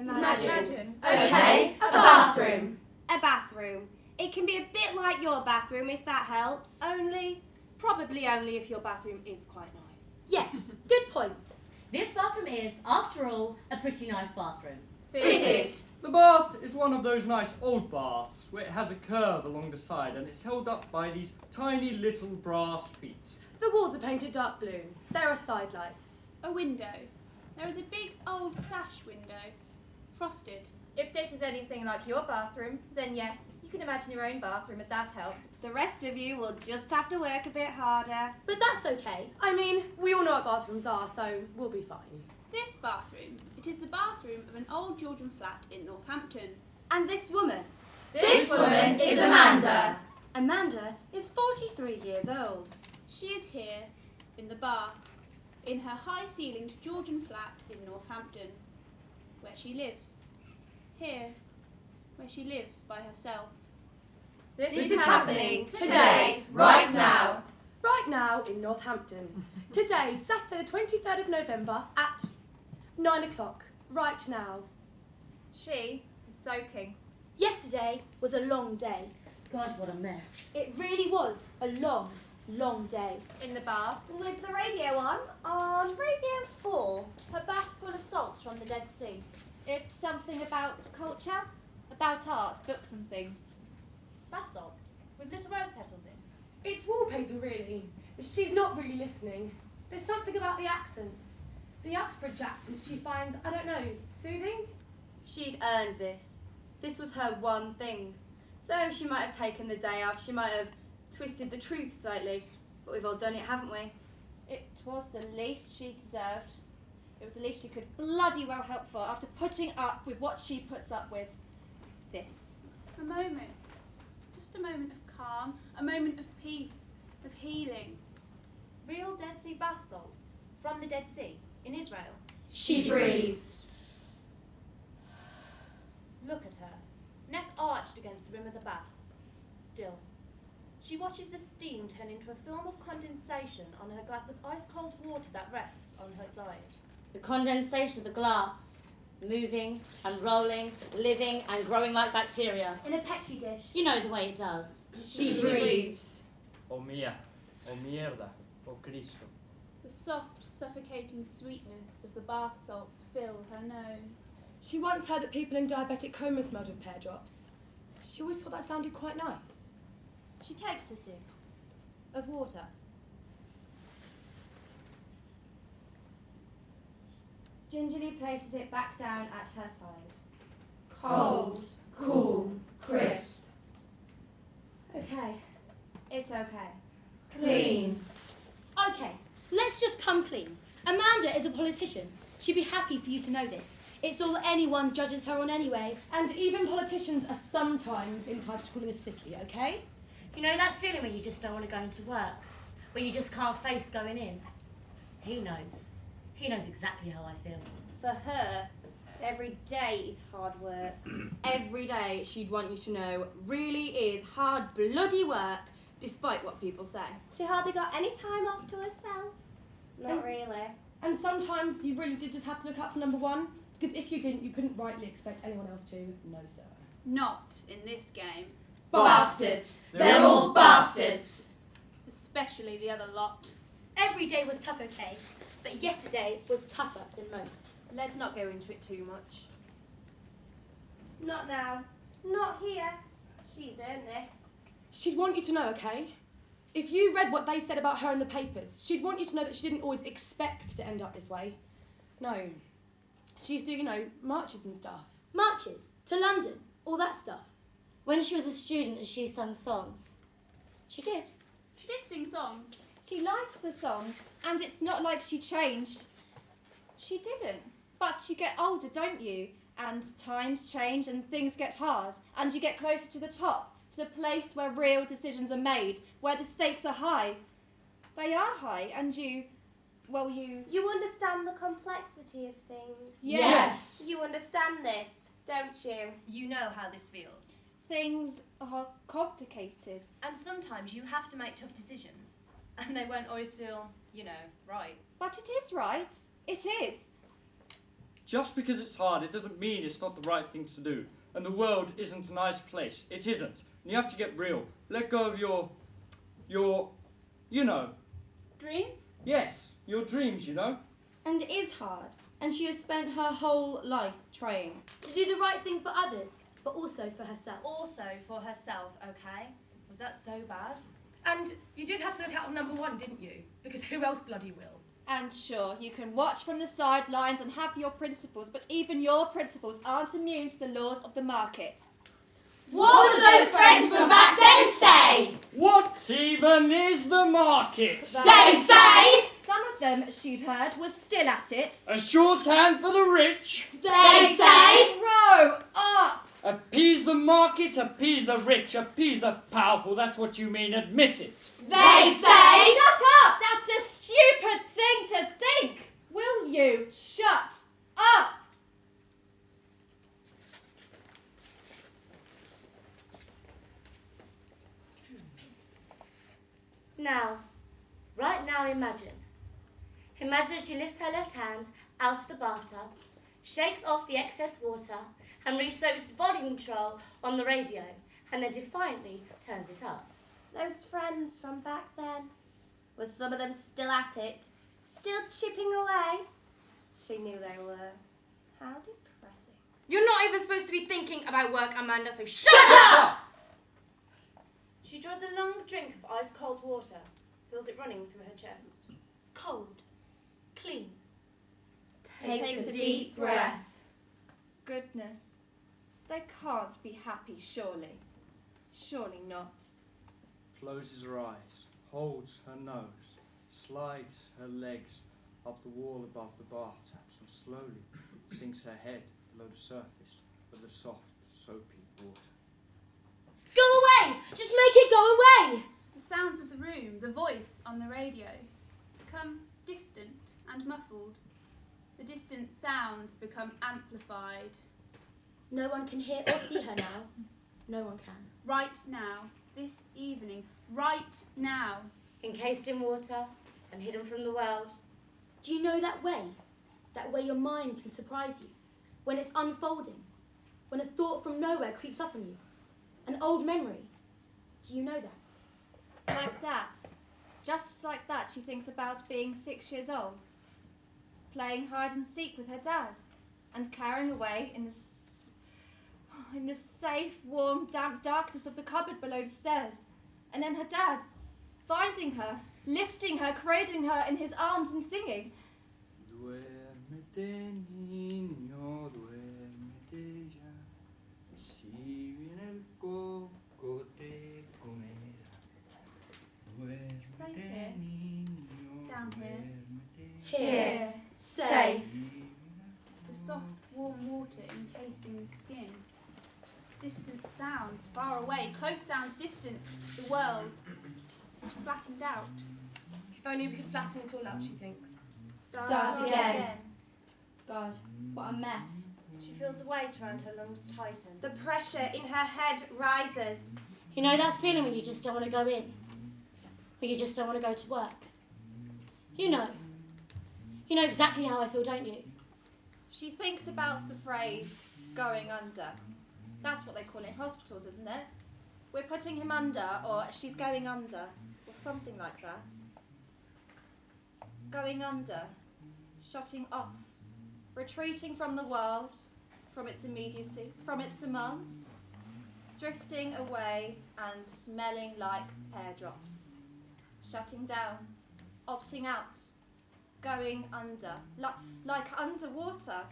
Imagine. Okay, a bathroom. A bathroom. It can be a bit like your bathroom if that helps. Probably only if your bathroom is quite nice. Yes, good point. This bathroom is, after all, a pretty nice bathroom. Fitted. The bath is one of those nice old baths where it has a curve along the side and it's held up by these tiny little brass feet. The walls are painted dark blue. There are side lights. A window. There is a big old sash window. Frosted. If this is anything like your bathroom, then yes, you can imagine your own bathroom if that helps. The rest of you will just have to work a bit harder. But that's okay. I mean, we all know what bathrooms are, so we'll be fine. This bathroom. It is the bathroom of an old Georgian flat in Northampton. And this woman. This woman is Amanda. Amanda is 43 years old. She is here, in the bath, in her high-ceilinged Georgian flat in Northampton, where she lives. Here, where she lives by herself. This is happening today, right now. Right now in Northampton. Today, Saturday the 23rd of November at 9 o'clock. Right now. She is soaking. Yesterday was a long day. God, what a mess. It really was a long, long day. In the bath. With the radio on Radio 4. Her bath full of salts from the Dead Sea. It's something about culture, about art, books and things. Bath salts with little rose petals in. It's wallpaper, really. She's not really listening. There's something about the accents. The Uxbridge accent she finds, I don't know, soothing? She'd earned this. This was her one thing. So she might have taken the day off, she might have twisted the truth slightly. But we've all done it, haven't we? It was the least she deserved. It was the least she could bloody well help for after putting up with what she puts up with. This. A moment. Just a moment of calm, a moment of peace, of healing. Real Dead Sea bath salts from the Dead Sea in Israel. She breathes. Look at her, neck arched against the rim of the bath. Still. She watches the steam turn into a film of condensation on her glass of ice-cold water that rests on her side. The condensation of the glass, moving and rolling, living and growing like bacteria. In a petri dish. You know the way it does. She breathes. O mia, o mierda, o Cristo. The soft, suffocating sweetness of the bath salts fill her nose. She once heard that people in diabetic coma smelled of pear drops. She always thought that sounded quite nice. She takes a sip of water. Gingerly places it back down at her side. Cold, cool, crisp. Okay. It's okay. Clean. Okay, let's just come clean. Amanda is a politician. She'd be happy for you to know this. It's all anyone judges her on anyway. And even politicians are sometimes entitled to calling a sickie, okay? You know that feeling when you just don't want to go into work? When you just can't face going in? He knows. He knows exactly how I feel. For her, every day is hard work. Every day, she'd want you to know, really is hard bloody work, despite what people say. She hardly got any time off to herself. Not really. And sometimes you really did just have to look out for number one, because if you didn't, you couldn't rightly expect anyone else to. No, sir. Not in this game. Bastards. They're all bastards. Especially the other lot. Every day was tough, okay? But yesterday was tougher than most. Let's not go into it too much. Not now. Not here. She's earned this. She'd want you to know, okay? If you read what they said about her in the papers, she'd want you to know that she didn't always expect to end up this way. No. She used to, marches and stuff. Marches? To London? All that stuff. When she was a student, she sung songs. She did. She did sing songs. She liked the songs, and it's not like she changed. She didn't. But you get older, don't you? And times change and things get hard. And you get closer to the top, to the place where real decisions are made, where the stakes are high. They are high, and you... You understand the complexity of things. Yes. You understand this, don't you? You know how this feels. Things are complicated. And sometimes you have to make tough decisions. And they won't always feel, right. But it is right. It is. Just because it's hard, it doesn't mean it's not the right thing to do. And the world isn't a nice place. It isn't. And you have to get real. Let go of your, you know. Dreams? Yes, your dreams, you know. And it is hard. And she has spent her whole life trying to do the right thing for others, but also for herself. Also for herself, okay? Was that so bad? And you did have to look out on number 1, didn't you? Because who else bloody will? And sure, you can watch from the sidelines and have your principles, but even your principles aren't immune to the laws of the market. What would those friends from back then say? What even is the market? They say! Some of them, she'd heard, were still at it. A shorthand for the rich. They say! Grow up! Appease the market, appease the rich, appease the powerful. That's what you mean, admit it. They say! Shut up! That's a stupid thing to think! Will you shut up? Now, right now, imagine. Imagine she lifts her left hand out of the bathtub, shakes off the excess water, and reaches over to the volume control on the radio, and then defiantly turns it up. Those friends from back then, were some of them still at it, still chipping away? She knew they were. How depressing. You're not even supposed to be thinking about work, Amanda, so shut up! She draws a long drink of ice-cold water, feels it running through her chest. Cold. Clean. Takes a deep breath. Goodness, they can't be happy, surely. Surely not. Closes her eyes, holds her nose, slides her legs up the wall above the bathtubs and slowly sinks her head below the surface of the soft, soapy water. Go away! Just make it go away! The sounds of the room, the voice on the radio, become distant and muffled. The distant sounds become amplified. No one can hear or see her now. No one can. Right now, this evening, right now. Encased in water and hidden from the world. Do you know that way? That way your mind can surprise you. When it's unfolding. When a thought from nowhere creeps up on you. An old memory. Do you know that? Like that. Just like that, she thinks about being 6 years old. Playing hide and seek with her dad. And carrying away in the safe, warm, damp darkness of the cupboard below the stairs. And then her dad, finding her, lifting her, cradling her in his arms and singing. Duérmete, niño, duérmete ya. Si viene el coco te comerá. Safe Duérmete, here. niño, Down here. duérmete. Here. Safe. The soft, warm water encasing the skin. Distant sounds far away, close sounds distant. The world flattened out. If only we could flatten it all out, she thinks. Start again. God, what a mess. She feels the weight around her lungs tighten. The pressure in her head rises. You know that feeling when you just don't want to go in? When you just don't want to go to work? You know. You know exactly how I feel, don't you? She thinks about the phrase, going under. That's what they call it in hospitals, isn't it? We're putting him under, or she's going under, or something like that. Going under, shutting off, retreating from the world, from its immediacy, from its demands, drifting away and smelling like pear drops, shutting down, opting out, going under, like underwater.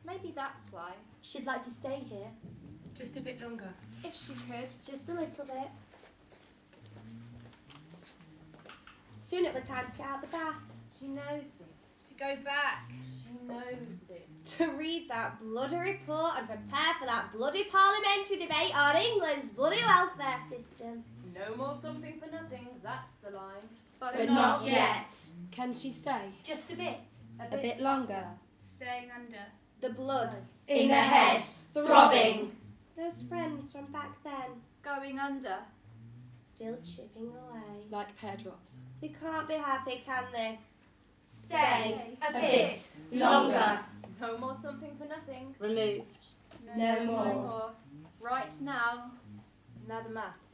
Maybe that's why. She'd like to stay here. Just a bit longer. If she could. Just a little bit. Soon it were time to get out the bath. She knows this. To go back. She knows this. To read that bloody report and prepare for that bloody parliamentary debate on England's bloody welfare system. No more something for nothing, that's the line. But not yet. Can she stay? Just a bit. A bit longer. Staying under. The blood In the head, throbbing. Those friends from back then, going under. still chipping away. Like pear drops. They can't be happy, can they? Stay a bit longer. No more something for nothing. Removed. No No more. more. Right now. Now the mass.